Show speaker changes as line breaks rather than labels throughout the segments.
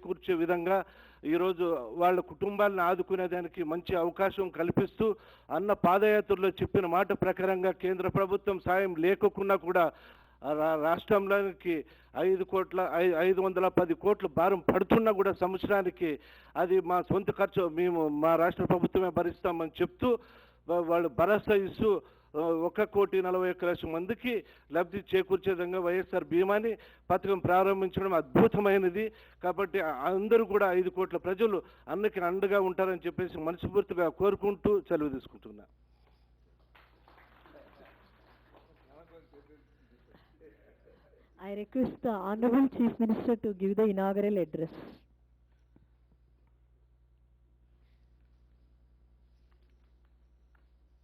చేకూర్చే విధంగా ఈరోజు వాళ్ళ కుటుంబాలను ఆదుకునేదానికి మంచి అవకాశం కల్పిస్తూ అన్న పాదయాత్రలో చెప్పిన మాట ప్రకారంగా కేంద్ర ప్రభుత్వం సాయం లేకుండా కూడా రాష్ట్రంలోకి 510 కోట్ల భారం పడుతున్నా కూడా సంవత్సరానికి అది మా సొంత ఖర్చు మేము మా రాష్ట్ర ప్రభుత్వమే భరిస్తామని చెప్తూ వాళ్ళు భరోసా ఇస్తూ 1,40,01,00,000 మందికి లబ్ధి చేకూర్చే విధంగా వైఎస్ఆర్ బీమాని పథకం ప్రారంభించడం అద్భుతమైనది. కాబట్టి అందరూ కూడా 5 కోట్ల ప్రజలు అన్నకి అండగా ఉంటారని చెప్పేసి మనస్ఫూర్తిగా కోరుకుంటూ సెలవు తీసుకుంటున్నా.
I request the Honorable Chief Minister to give the inaugural address.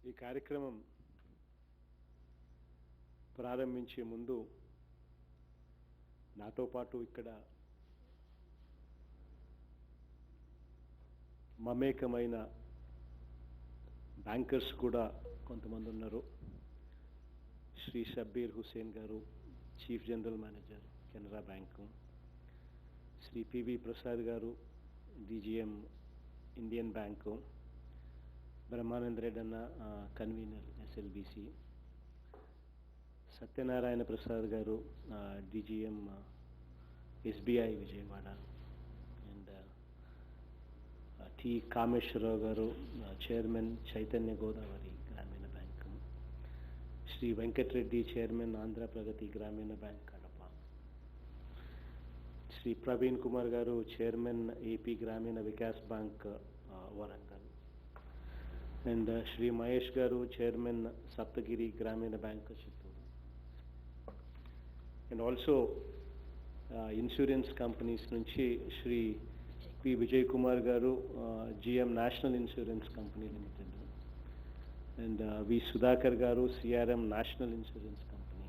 ఈ కార్యక్రమం ప్రారంభించే ముందు నాతో పాటు ఇక్కడ మమేకమైన బ్యాంకర్స్ కూడా కొంతమంది ఉన్నారు. Shri Shabbir Hussain garu, chief general manager Canara bank, Shri PV Prasad garu, DGM Indian bank, Brahmananda Reddy అన్న convener SLBC, Satyanarayana Prasad garu DGM SBI Vijayawada, and T Kameswara Rao garu chairman Chaitanya Godavari Grameena bank, Shri Venkata Reddy chairman Andhra Pragathi Grameena bank Kadapa, Shri Praveen Kumar garu chairman AP Grameena Vikas bank Warangal, and Shri Mahesh garu chairman Saptagiri Grameena bank Chittoor, and also insurance companies నుంచి శ్రీ పి విజయ్ కుమార్ గారు GM national insurance company limited, and V. Sudhakar Garu, CRM National Insurance Company,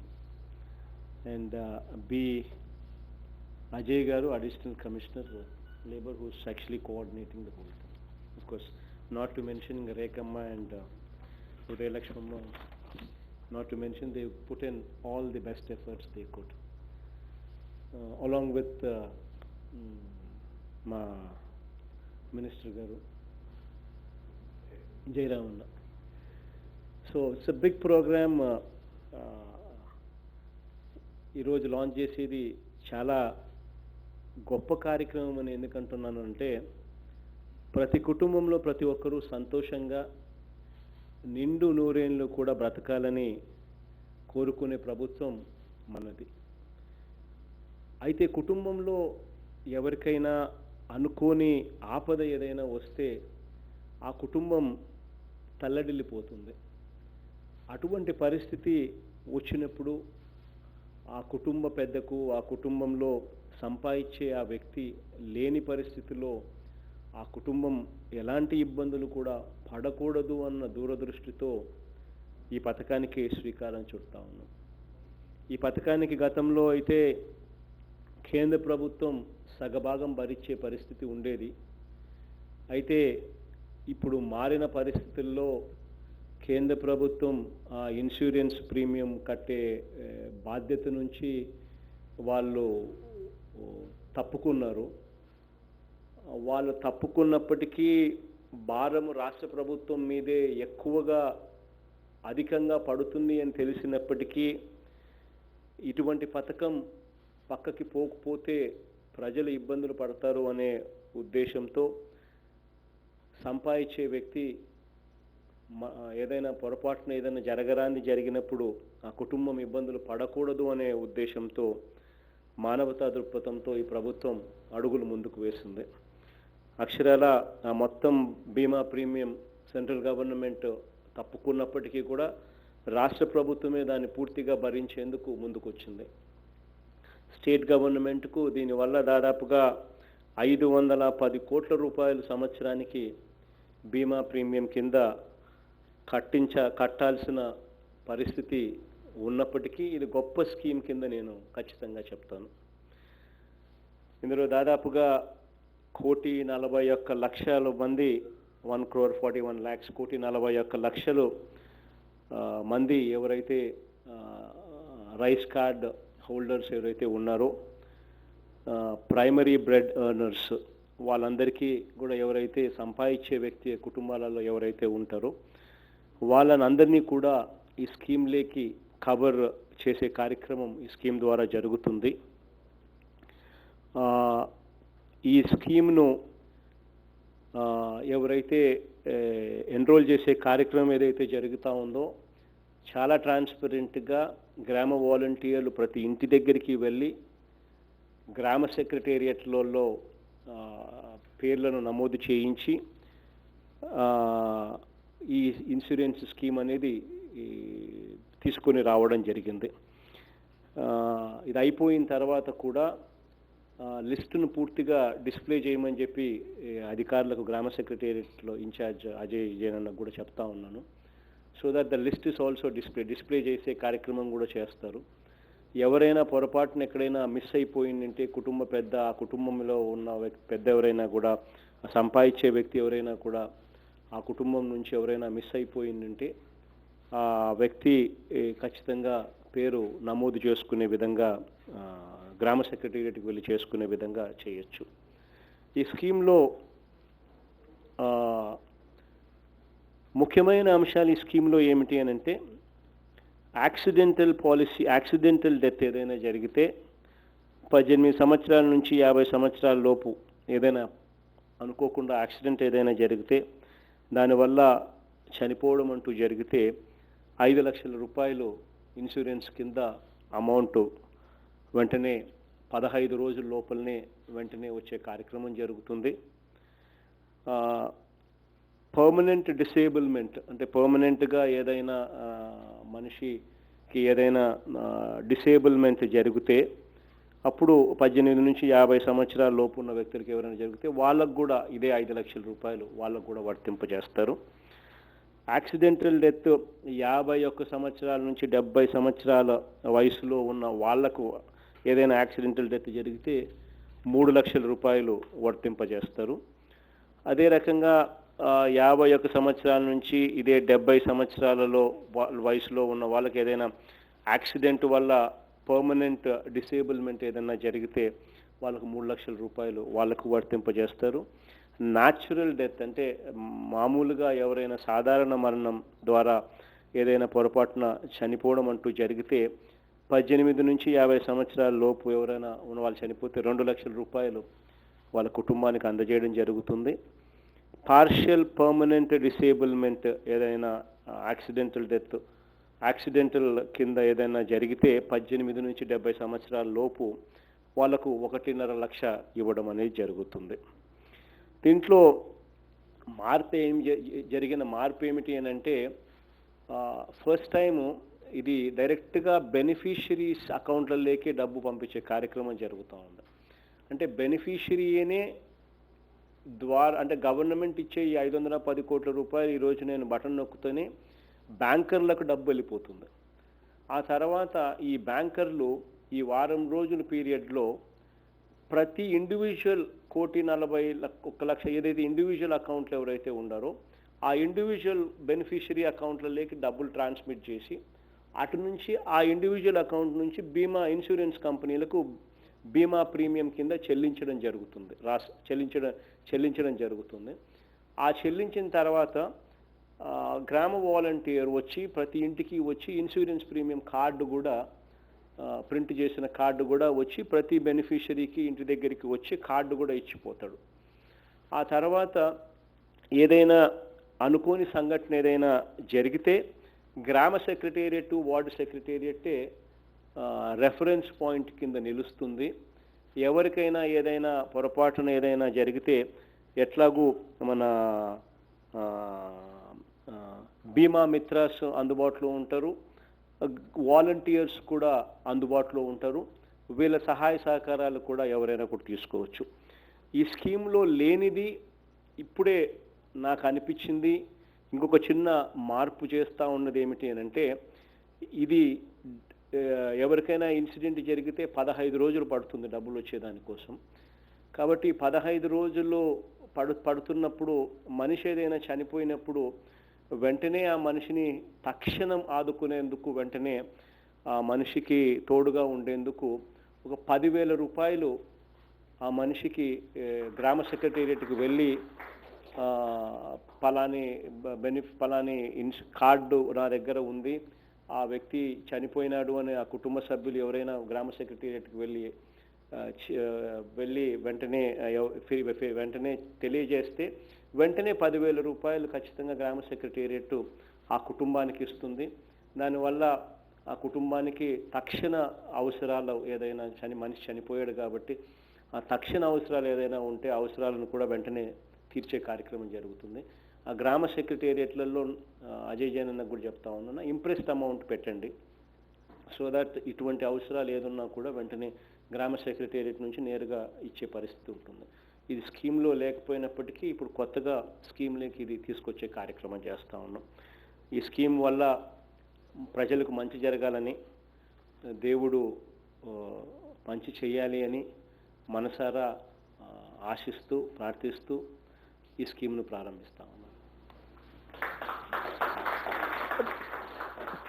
and B. Ajay Garu, Additional Commissioner Labor, who's actually coordinating the whole thing. Of course, not to mention Rekamma and Uday Lakshmamma, not to mention they put in all the best efforts they could, along with ma Minister Garu, Jairamana. So it's a big program. ఈరోజు launch చేసేది చాలా గొప్ప కార్యక్రమం అని ఎందుకంటున్నాను అంటే, ప్రతి కుటుంబంలో ప్రతి ఒక్కరూ సంతోషంగా నిండు నూరేళ్ళు కూడా బ్రతకాలని కోరుకునే ప్రభుత్వం మనది. అయితే కుటుంబంలో ఎవరికైనా అనుకోని ఆపద ఏదైనా వస్తే ఆ కుటుంబం తల్లడిల్లిపోతుంది. అటువంటి పరిస్థితి వచ్చినప్పుడు ఆ కుటుంబ పెద్దకు, ఆ కుటుంబంలో సంపాదించే ఆ వ్యక్తి లేని పరిస్థితిలో ఆ కుటుంబం ఎలాంటి ఇబ్బందులు కూడా పడకూడదు అన్న దూరదృష్టితో ఈ పథకానికి శ్రీకారం చుడతా ఉన్నాం. ఈ పథకానికి గతంలో అయితే కేంద్ర ప్రభుత్వం సగభాగం భరించే పరిస్థితి ఉండేది. అయితే ఇప్పుడు మారిన పరిస్థితుల్లో కేంద్ర ప్రభుత్వం ఇన్సూరెన్స్ ప్రీమియం కట్టే బాధ్యత నుంచి వాళ్ళు తప్పుకున్నారు. వాళ్ళు తప్పుకున్నప్పటికీ భారం రాష్ట్ర ప్రభుత్వం మీదే ఎక్కువగా అధికంగా పడుతుంది అని తెలిసినప్పటికీ ఇటువంటి పథకం పక్కకి పోకపోతే ప్రజలు ఇబ్బందులు పడతారు అనే ఉద్దేశంతో సంపాదించే వ్యక్తి ఏదైనా పొరపాటున ఏదైనా జరిగినప్పుడు ఆ కుటుంబం ఇబ్బందులు పడకూడదు అనే ఉద్దేశంతో, మానవతా దృక్పథంతో ఈ ప్రభుత్వం అడుగులు ముందుకు వేసింది. అక్షరాల ఆ మొత్తం బీమా ప్రీమియం సెంట్రల్ గవర్నమెంట్ తప్పుకున్నప్పటికీ కూడా రాష్ట్ర ప్రభుత్వమే దాన్ని పూర్తిగా భరించేందుకు ముందుకొచ్చింది. స్టేట్ గవర్నమెంట్కు దీనివల్ల దాదాపుగా 510 కోట్ల రూపాయలు సంవత్సరానికి బీమా ప్రీమియం కింద కట్టాల్సిన పరిస్థితి ఉన్నప్పటికీ ఇది గొప్ప స్కీమ్ కింద నేను ఖచ్చితంగా చెప్తాను. ఇందులో దాదాపుగా 1,41,00,000 మంది 1,41 lakhs 1,41,00,000 మంది ఎవరైతే రైస్ కార్డ్ హోల్డర్స్ ఎవరైతే ఉన్నారో ప్రైమరీ బ్రెడ్ ఎర్నర్స్ వాళ్ళందరికీ కూడా ఎవరైతే సంపాదించే వ్యక్తి కుటుంబాలలో ఎవరైతే ఉంటారో వాళ్ళనందరినీ కూడా ఈ స్కీమ్లోకి కవర్ చేసే కార్యక్రమం ఈ స్కీమ్ ద్వారా జరుగుతుంది. ఈ స్కీమ్ను ఎవరైతే ఎన్రోల్ చేసే కార్యక్రమం ఏదైతే జరుగుతూ ఉందో చాలా ట్రాన్స్పరెంట్గా గ్రామ వాలంటీర్లు ప్రతి ఇంటి దగ్గరికి వెళ్ళి గ్రామ సెక్రటేరియట్లలో పేర్లను నమోదు చేయించి ఈ ఇన్సూరెన్స్ స్కీమ్ అనేది తీసుకొని రావడం జరిగింది. ఇది అయిపోయిన తర్వాత కూడా లిస్టును పూర్తిగా డిస్ప్లే చేయమని చెప్పి అధికారులకు గ్రామ సెక్రటేరియట్లో ఇన్ఛార్జ్ అజయ్ జైనన్నకు కూడా చెప్తా ఉన్నాను. So that the list is also display చేసే కార్యక్రమం కూడా చేస్తారు. ఎవరైనా పొరపాటున ఎక్కడైనా మిస్ అయిపోయిందంటే ఆ కుటుంబంలో ఉన్న పెద్ద ఎవరైనా కూడా సంపాదించే వ్యక్తి ఎవరైనా కూడా ఆ కుటుంబం నుంచి ఎవరైనా మిస్ అయిపోయిందంటే ఆ వ్యక్తి ఖచ్చితంగా పేరు నమోదు చేసుకునే విధంగా గ్రామ సెక్రటేరియట్కి వెళ్ళి చేసుకునే విధంగా చేయొచ్చు. ఈ స్కీమ్లో ముఖ్యమైన అంశాలు ఈ స్కీమ్లో ఏమిటి అని అంటే యాక్సిడెంటల్ డెత్ ఏదైనా జరిగితే 18 సంవత్సరాల నుంచి 50 సంవత్సరాల లోపు ఏదైనా అనుకోకుండా యాక్సిడెంట్ ఏదైనా జరిగితే దానివల్ల చనిపోవడం అంటూ జరిగితే 5 లక్షల రూపాయలు ఇన్సూరెన్స్ కింద అమౌంట్ వెంటనే 15 రోజుల లోపలనే వెంటనే వచ్చే కార్యక్రమం జరుగుతుంది. పర్మనెంట్ డిసేబుల్మెంట్ అంటే పర్మనెంట్గా ఏదైనా మనిషికి ఏదైనా డిసేబుల్మెంట్ జరిగితే అప్పుడు 18 నుంచి 50 సంవత్సరాల లోపు ఉన్న వ్యక్తులకి ఎవరైనా జరిగితే వాళ్ళకు కూడా ఇదే 5 లక్షల రూపాయలు వాళ్ళకు కూడా వర్తింపజేస్తారు. యాక్సిడెంటల్ డెత్ 51 సంవత్సరాల నుంచి 70 సంవత్సరాల వయసులో ఉన్న వాళ్లకు ఏదైనా యాక్సిడెంటల్ డెత్ జరిగితే 3 లక్షల రూపాయలు వర్తింపజేస్తారు. అదే రకంగా 51 సంవత్సరాల నుంచి ఇదే 70 సంవత్సరాలలో వయసులో ఉన్న వాళ్ళకి ఏదైనా యాక్సిడెంట్ వల్ల పర్మనెంట్ డిసేబుల్మెంట్ ఏదైనా జరిగితే వాళ్ళకు 3 లక్షల రూపాయలు వాళ్ళకు వర్తింపజేస్తారు. న్యాచురల్ డెత్ అంటే మామూలుగా ఎవరైనా సాధారణ మరణం ద్వారా ఏదైనా పొరపాటున చనిపోవడం అంటూ జరిగితే 18 నుంచి 50 సంవత్సరాల లోపు ఎవరైనా ఉన్న వాళ్ళు చనిపోతే 2 లక్షల రూపాయలు వాళ్ళ కుటుంబానికి అందజేయడం జరుగుతుంది. పార్షియల్ పర్మనెంట్ డిసేబుల్మెంట్ ఏదైనా యాక్సిడెంటల్ కింద ఏదైనా జరిగితే 18 నుంచి 70 సంవత్సరాల లోపు వాళ్ళకు 1.5 లక్ష ఇవ్వడం అనేది జరుగుతుంది. దీంట్లో జరిగిన మార్పు ఏమిటి అని అంటే ఫస్ట్ టైము ఇది డైరెక్ట్గా బెనిఫిషరీస్ అకౌంట్లలోకి డబ్బు పంపించే కార్యక్రమం జరుగుతూ ఉంది. అంటే బెనిఫిషరీనే అంటే గవర్నమెంట్ ఇచ్చే ఈ 510 కోట్ల రూపాయలు ఈరోజు నేను బటన్ నొక్కుతూనే బ్యాంకర్లకు డబ్బు వెళ్ళిపోతుంది. ఆ తర్వాత ఈ బ్యాంకర్లు ఈ వారం రోజుల పీరియడ్లో ప్రతి ఇండివిజువల్ 1,40,00,000 ఏదైతే ఇండివిజువల్ అకౌంట్లు ఎవరైతే ఉన్నారో ఆ ఇండివిజువల్ బెనిఫిషరీ అకౌంట్లలోకి డబ్బులు ట్రాన్స్మిట్ చేసి అటు నుంచి ఆ ఇండివిజువల్ అకౌంట్ నుంచి ఇన్సూరెన్స్ కంపెనీలకు బీమా ప్రీమియం కింద చెల్లించడం జరుగుతుంది. ఆ చెల్లించిన తర్వాత గ్రామ వాలంటీర్ వచ్చి ప్రతి ఇంటికి వచ్చి ఇన్సూరెన్స్ ప్రీమియం కార్డు కూడా ప్రింట్ చేసిన కార్డు కూడా వచ్చి ప్రతి బెనిఫిషరీకి ఇంటి దగ్గరికి వచ్చి కార్డు కూడా ఇచ్చిపోతాడు. ఆ తర్వాత ఏదైనా అనుకోని సంఘటన ఏదైనా జరిగితే గ్రామ సెక్రటేరియట్ వార్డు సెక్రటేరియట్టే రెఫరెన్స్ పాయింట్ కింద నిలుస్తుంది. ఎవరికైనా ఏదైనా పొరపాటున ఏదైనా జరిగితే ఎట్లాగూ మన బీమా మిత్రాస్ అందుబాటులో ఉంటారు, వాలంటీర్స్ కూడా అందుబాటులో ఉంటారు. వీళ్ళ సహాయ సహకారాలు కూడా ఎవరైనా కూడా తీసుకోవచ్చు. ఈ స్కీమ్లో లేనిది ఇప్పుడే నాకు అనిపించింది. ఇంకొక చిన్న మార్పు చేస్తూ ఉన్నది ఏమిటి అని అంటే ఇది ఎవరికైనా ఇన్సిడెంట్ జరిగితే 15 రోజులు పడుతుంది డబ్బులు వచ్చేదానికోసం. కాబట్టి 15 రోజుల్లో పడుతున్నప్పుడు మనిషి ఏదైనా చనిపోయినప్పుడు వెంటనే ఆ మనిషిని తక్షణం ఆదుకునేందుకు వెంటనే ఆ మనిషికి తోడుగా ఉండేందుకు ఒక 10,000 రూపాయలు ఆ మనిషికి గ్రామ సెక్రటేరియట్కి వెళ్ళి పలాని కార్డు నా దగ్గర ఉంది, ఆ వ్యక్తి చనిపోయినాడు అని ఆ కుటుంబ సభ్యులు ఎవరైనా గ్రామ సెక్రటేరియట్కి వెళ్ళి వెంటనే తెలియజేస్తే వెంటనే 10,000 రూపాయలు ఖచ్చితంగా గ్రామ సెక్రటేరియట్ ఆ కుటుంబానికి ఇస్తుంది. దానివల్ల ఆ కుటుంబానికి తక్షణ అవసరాలు ఏదైనా మనిషి చనిపోయాడు కాబట్టి ఆ తక్షణ అవసరాలు ఏదైనా ఉంటే అవసరాలను కూడా వెంటనే తీర్చే కార్యక్రమం జరుగుతుంది. ఆ గ్రామ సెక్రటేరియట్లలో అజయ్ జైన్ అన్నకు కూడా చెప్తా ఉన్నాను, ఇంప్రెస్డ్ అమౌంట్ పెట్టండి. సో దట్ ఇటువంటి అవసరాలు ఏదున్నా కూడా వెంటనే గ్రామ సెక్రటేరియట్ నుంచి నేరుగా ఇచ్చే పరిస్థితి ఉంటుంది. ఇది స్కీమ్లో లేకపోయినప్పటికీ ఇప్పుడు కొత్తగా స్కీమ్లోకి ఇది తీసుకొచ్చే కార్యక్రమం చేస్తూ ఉన్నాం. ఈ స్కీమ్ వల్ల ప్రజలకు మంచి జరగాలని, దేవుడు మంచి చేయాలి అని మనసారా ఆశిస్తూ ప్రార్థిస్తూ ఈ స్కీమ్ను ప్రారంభిస్తా ఉన్నాం.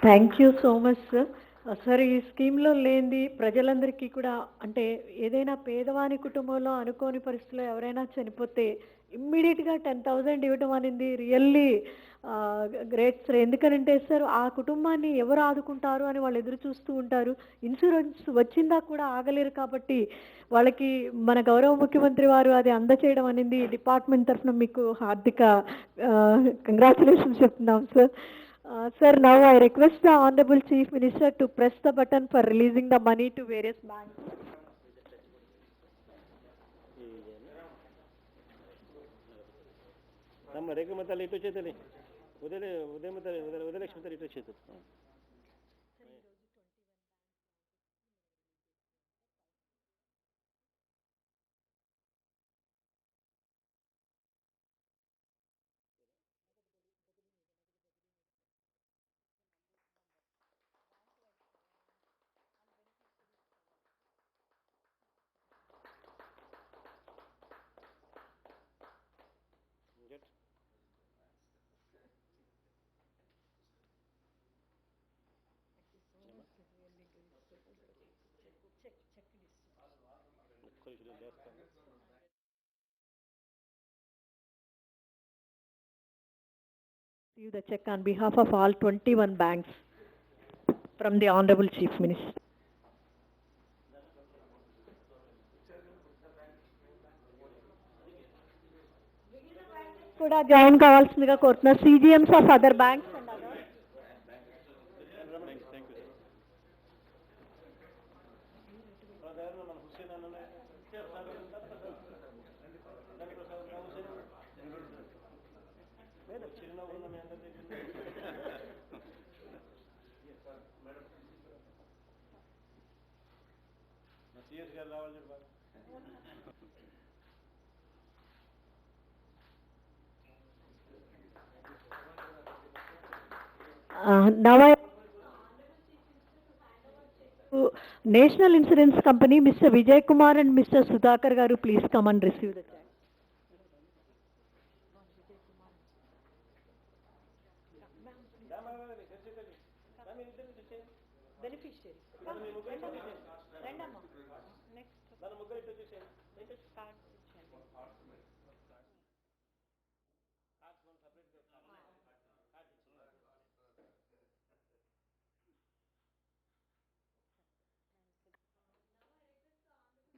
Thank you so much sir. Sir, ఈ స్కీమ్లో లేనిది ప్రజలందరికీ కూడా, అంటే ఏదైనా పేదవాని కుటుంబంలో అనుకోని పరిస్థితుల్లో ఎవరైనా చనిపోతే ఇమ్మీడియట్గా 10,000 ఇవ్వడం అనేది రియల్లీ గ్రేట్ సార్. ఎందుకనంటే సార్, ఆ కుటుంబాన్ని ఎవరు ఆదుకుంటారు అని వాళ్ళు ఎదురు చూస్తూ ఉంటారు. ఇన్సూరెన్స్ వచ్చిందా కూడా ఆగలేరు. కాబట్టి వాళ్ళకి మన గౌరవ ముఖ్యమంత్రి వారు అది అందచేయడం అనేది డిపార్ట్మెంట్ తరఫున మీకు హార్దిక కంగ్రాచులేషన్స్ చెప్తున్నాం sir. Sir, now I request the Honorable Chief Minister to press the button for releasing the money to various banks.
రేఖమతాలు ఇటు వచ్చేది ఉదయలక్ష్మి ఇటు వచ్చేది.
Receive the check on behalf of all 21 banks from the Honorable Chief Minister. కూడా join కావాల్సిందిగా కోరుతున్నారు CGMs of other banks and others. Now I National Insurance Company, Mr. Vijay Kumar and Mr. Sudhakar Garu, please come and receive the check.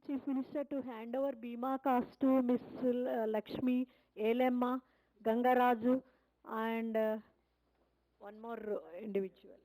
Chief Minister to hand over Bima Cost to Miss Lakshmi, Elemma, Gangaraju and one more individual.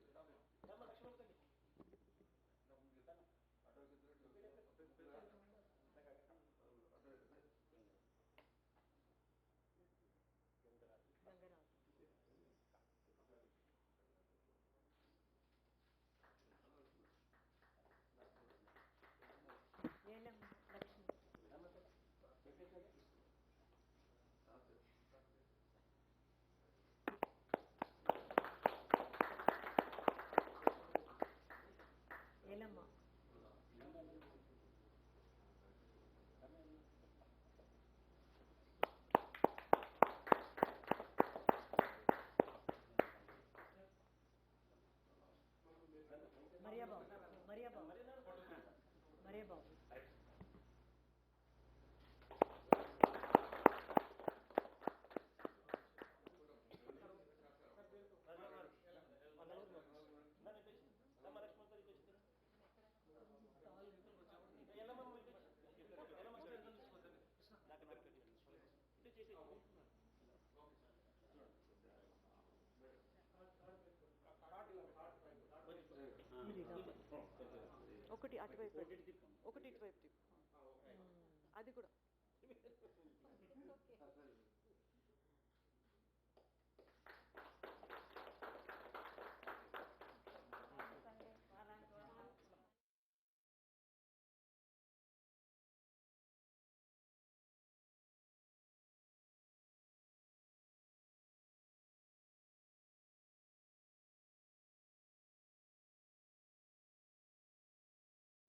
ఒకటి అటువైపు ఒకటి ఇటువైపు తిప్పు. అది కూడా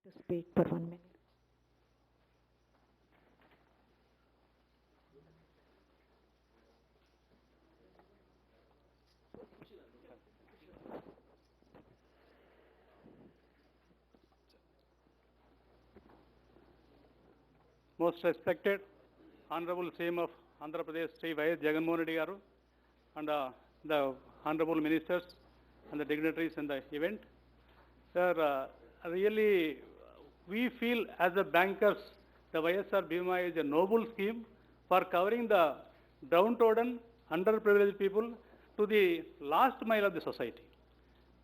to speak for 1 minute.
Most respected Honorable CM of Andhra Pradesh, Sri Y.S. Jagannath Reddy Garu, and the Honorable Ministers and the dignitaries in the event. Sir, really, we feel as the bankers, the YSR Bima is a noble scheme for covering the downtrodden, underprivileged people to the last mile of the society.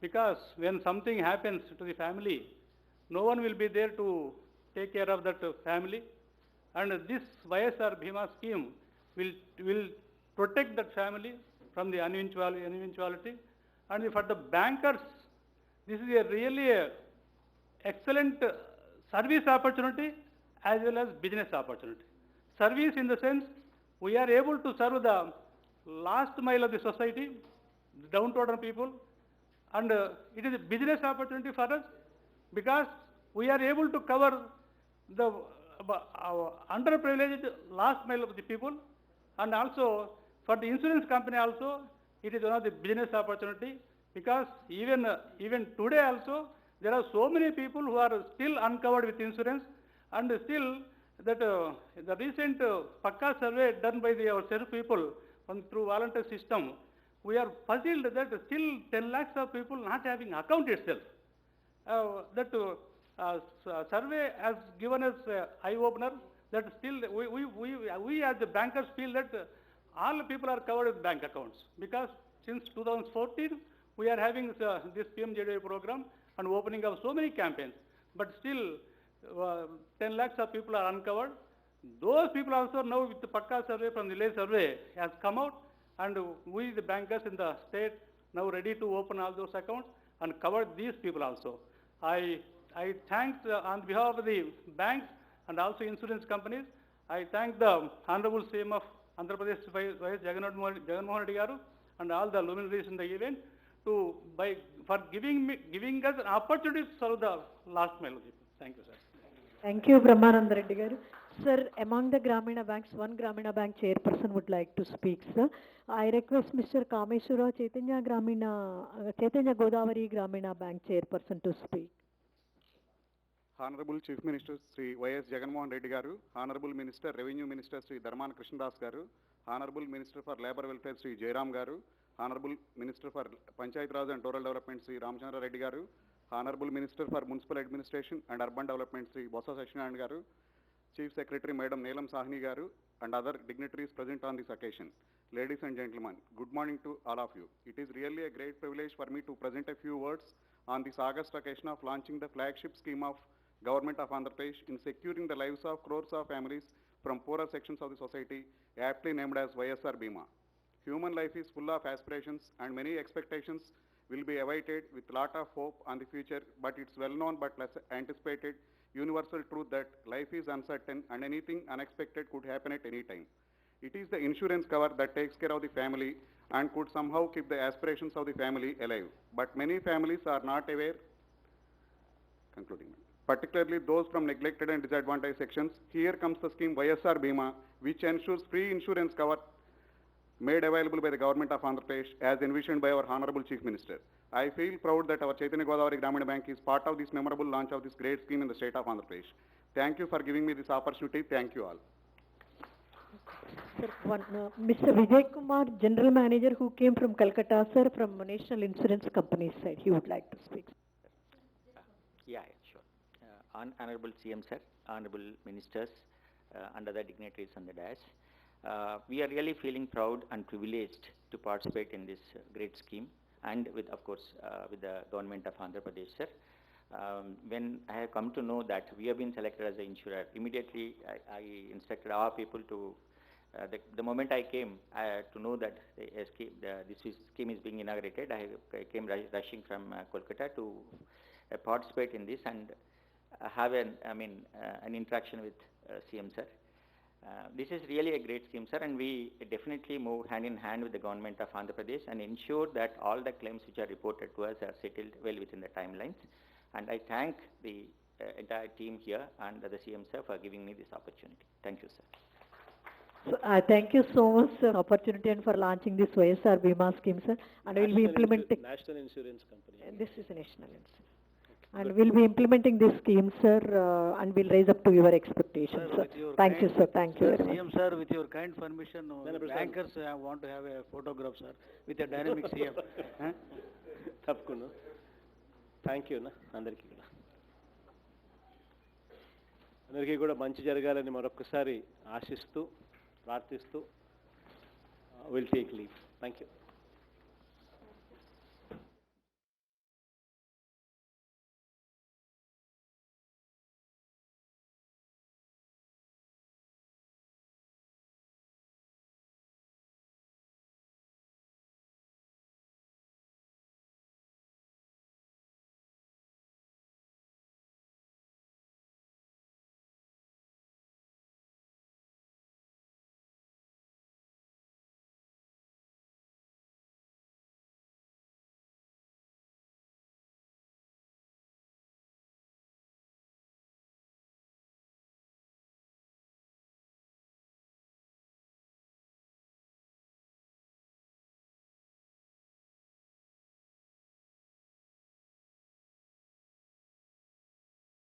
Because when something happens to the family, no one will be there to take care of that family. And this YSR Bima scheme will protect that family from the uneventuality. And for the bankers, this is a really excellent service opportunity as well as business opportunity. Service in the sense, we are able to serve the last mile of the society, the downtrodden people, and it is a business opportunity for us because we are able to cover the underprivileged last mile of the people, and also for the insurance company also, it is one of the business opportunity because even today also, there are so many people who are still uncovered with insurance, and still that the recent Pakka survey done by our self people through volunteer system, we are puzzled that still 10 lakhs of people not having account itself. That survey has given us eye opener that still we as the bankers feel that all people are covered with bank accounts because since 2014 we are having this PMJDY program and opening of so many campaigns, but still 10 lakhs of people are uncovered. Those people also now with the Pakka survey from the village survey has come out, and we the bankers in the state now ready to open all those accounts and cover these people also. I thank on behalf of the banks and also insurance companies, I thank the Honorable CM of Andhra Pradesh, Y.S. Jagannath Reddy Garu, and all the luminaries in the event for giving us an opportunity to serve the last mile of people. Thank you, sir.
Thank you, Brahmananda Reddy garu. Sir, among the Gramina banks, one Gramina bank chairperson would like to speak, sir. I request Mr. Kameshwara Chaitanya Godavari Gramina Bank chairperson to speak.
Honorable Chief Minister Sri Y.S. Jagannath Reddy Garu, Honorable Minister, Revenue Minister Sri Dharmana Krishnadas Garu, Honorable Minister for Labour Welfare Sri Jairam Garu, Honorable Minister for Panchayat Raj and Rural Development Sri Ramchandra Reddy Garu, Honorable Minister for Municipal Administration and Urban Development Sri Bossa Sashinarayan Garu, Chief Secretary Madam Neelam Sahni Garu, and other dignitaries present on this occasion. Ladies and gentlemen, good morning to all of you. It is really a great privilege for me to present a few words on this August occasion of launching the flagship scheme of Government of Andhra Pradesh in securing the lives of crores of families from poorer sections of the society, aptly named as YSR Bima. Human life is full of aspirations and many expectations will be awaited with lot of hope on the future, but it's well known but less anticipated universal truth that life is uncertain and anything unexpected could happen at any time. It is the insurance cover that takes care of the family and could somehow keep the aspirations of the family alive. But many families are not aware, concluding, particularly those from neglected and disadvantaged sections. Here comes the scheme YSR Bima, which ensures free insurance cover made available by the Government of Andhra Pradesh as envisioned by our Honorable Chief Minister. I feel proud that our Chaitanya Godavari Gramina Bank is part of this memorable launch of this great scheme in the state of Andhra Pradesh. Thank you for giving me this opportunity. Thank you all.
Sir, Mr. Vijay Kumar, General Manager who came from Calcutta, sir, from National Insurance Company side, he would like to speak.
Yeah, sure. Honorable CM sir, Honorable Ministers, and other dignitaries on the dais. We are really feeling proud and privileged to participate in this great scheme and with, of course, with the Government of Andhra Pradesh, sir. When I have come to know that we have been selected as the insurer, immediately I instructed our people to, the moment I came to know that this scheme is being inaugurated, I came rushing from Kolkata to participate in this and have an interaction with CM sir. This is really a great scheme, sir, and we definitely move hand in hand with the government of Andhra Pradesh and ensure that all the claims which are reported to us are settled well within the timelines. And I thank the entire team here and the CM sir for giving me this opportunity. Thank you, sir.
So, thank you so much, sir, opportunity and for launching this YSR Bima scheme, sir. And we'll be implementing.
National Insurance Company.
This is a national insurance. And we'll be implementing this scheme, sir, and we'll raise up to your expectations, sir. Thank you, sir. Thank you very much.
CM sir, with your kind permission, bankers want to have a photograph, sir, with a dynamic CM.
తప్పకుండా thank you అన్న అందరికీ కూడా అందరికీ కూడా మంచి జరగాలని మరొకసారి ఆశిస్తూ ప్రార్థిస్తూ will take leave thank you